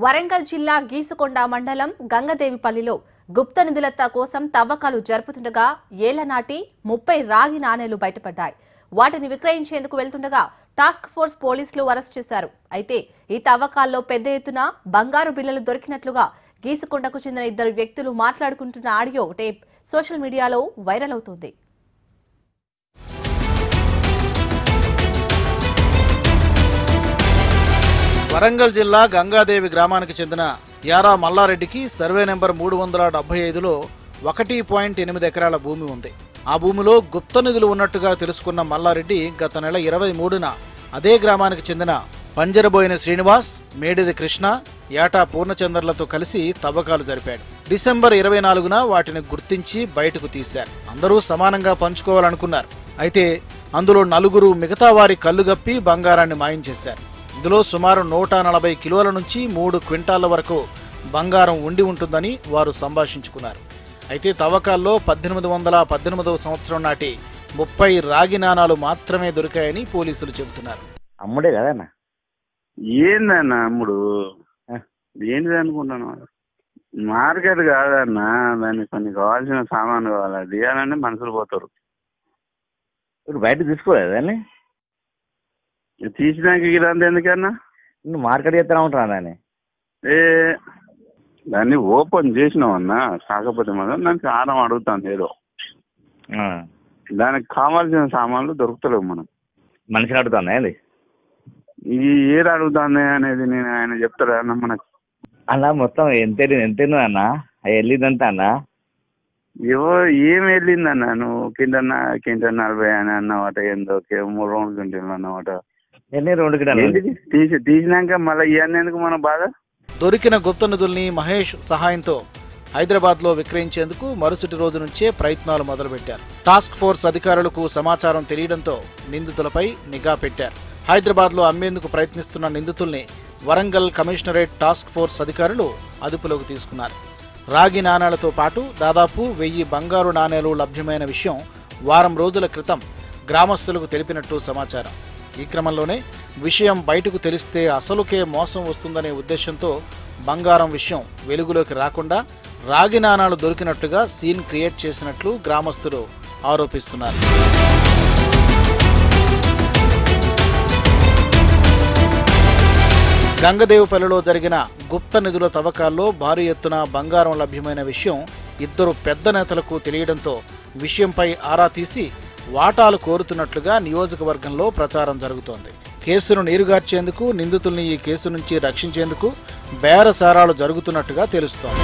వరంగల్ జిల్లా గీసుకొండ మండలం గంగదేవిపల్లిలో గుప్త నిధుల కోసం తవ్వకాలు జరుపుతుండగా ఏళ్లనాటి 30 రాగి నాణేలు బయటపడ్డాయి. వాటిని విక్రయించేందుకు వెళ్తుండగా టాస్క్ ఫోర్స్ పోలీసులు అరెస్ట్ చేశారు. అయితే ఈ తవ్వకాల్లో పెద్ద ఎత్తున బంగారు బిళ్లలు దొరికినట్లుగా గీసుకొండకు చెందిన 2 వ్యక్తులు మాట్లాడుకుంటున్న ఆడియో టేప్ సోషల్ మీడియాలో వైరల్ అవుతోంది. వరంగల్ జిల్లా గంగాదేవి గ్రామానికి చెందిన యారా మల్లారెడ్డికి సర్వే నెంబర్ 375లో 1.8 ఎకరాల భూమి ఉంది. ఆ భూమిలో గుప్త నిధులు ఉన్నట్టుగా తెలుసుకున్న మల్లారెడ్డి గత నెల 23న అదే గ్రామానికి చెందిన పంజరబోయిన శ్రీనివాస్, మేడిది కృష్ణ, యాటా పూర్ణచంద్రలతో కలిసి తవ్వకాలు జరిపాడు. డిసెంబర్ 24న వాటిని గుర్తించి బయటకు తీశారు. అందరూ సమానంగా పంచుకోవాలనుకున్నారు. అయితే అందులో 4 మిగతా వారి కళ్ళుగప్పి బంగారాన్ని మాయం చేశారు. ఇందులో సుమారు 140 కిలోల నుంచి 3 క్వింటాళ్ల వరకు బంగారం ఉండి ఉంటుందని వారు సంభాషించుకున్నారు. అయితే తవ్వకాల్లో 1818వ సంవత్సరం నాటి 30 రాగి నాణాలు మాత్రమే దొరికాయని పోలీసులు చెబుతున్నారు. అమ్ముడే కదన్న? ఏందన్న అమ్ముడు? ఏంటిది అనుకుంటాను? మార్కెట్ కాదన్న, దానికి కొన్ని కావాల్సిన సామాన్లు కావాలి. అది తీయాలంటే మనుషులు పోతారు. ఇప్పుడు బయట తీసుకోలేదని తీసినాక ఇదంతా ఎందుకన్నా? నువ్వు మార్కెట్ చేస్తా ఉంటాను దాన్ని. దాన్ని ఓపెన్ చేసినావన్నా, కాకపోతే మనం దానికి ఆరం అడుగుతాను. ఏదో దానికి కావాల్సిన సామాన్లు దొరుకుతలేవు. మనం మనిషిని అడుగుతాను అది ఇది ఏది అడుగుతుంది అనేది నేను ఆయన చెప్తారా అన్న మనకు? అన్న మొత్తం ఎంత అన్న వెళ్ళిందంతా అన్న? ఏం వెళ్ళిందన్న? నువ్వు కింద 40 అని అన్నమాట. ఏందో 3 రౌండ్ క్వింటల్ అన్నమాట. ఎన్ని 2 కింటాలు తీసినాక మళ్ళీ ఇవన్నీ ఎందుకు మన బాధ? దొరికిన గుప్త నిధుల్ని మహేష్ సహాయంతో హైదరాబాద్ లో విక్రయించేందుకు మరుసటి రోజు నుంచే ప్రయత్నాలు మొదలుపెట్టారు. టాస్క్ ఫోర్స్ అధికారులకు సమాచారం తెలియడంతో నిందితులపై నిఘా పెట్టారు. హైదరాబాద్ లో అమ్మేందుకు ప్రయత్నిస్తున్న నిందితుల్ని వరంగల్ కమిషనరేట్ టాస్క్ ఫోర్స్ అధికారులు అదుపులోకి తీసుకున్నారు. రాగి నాణేలతో పాటు దాదాపు 1000 బంగారు నాణేలు లభ్యమైన విషయం వారం రోజుల క్రితం గ్రామస్తులకు తెలిపినట్టు సమాచారం. ఈ క్రమంలోనే విషయం బయటకు తెలిస్తే అసలుకే మోసం వస్తుందనే ఉద్దేశంతో బంగారం విషయం వెలుగులోకి రాకుండా రాగి నాణాలు దొరికినట్టుగా సీన్ క్రియేట్ చేసినట్లు గ్రామస్తులు ఆరోపిస్తున్నారు. గంగదేవిపల్లిలో జరిగిన గుప్త నిధుల తవ్వకాల్లో భారీ ఎత్తున బంగారం లభ్యమైన విషయం 2 పెద్ద నేతలకు తెలియడంతో విషయంపై ఆరా తీసి వాటాలు కోరుతున్నట్లుగా నియోజకవర్గంలో ప్రచారం జరుగుతోంది. కేసును నీరుగార్చేందుకు, నిందితుల్ని ఈ కేసు నుంచి రక్షించేందుకు బేరసారాలు జరుగుతున్నట్టుగా తెలుస్తోంది.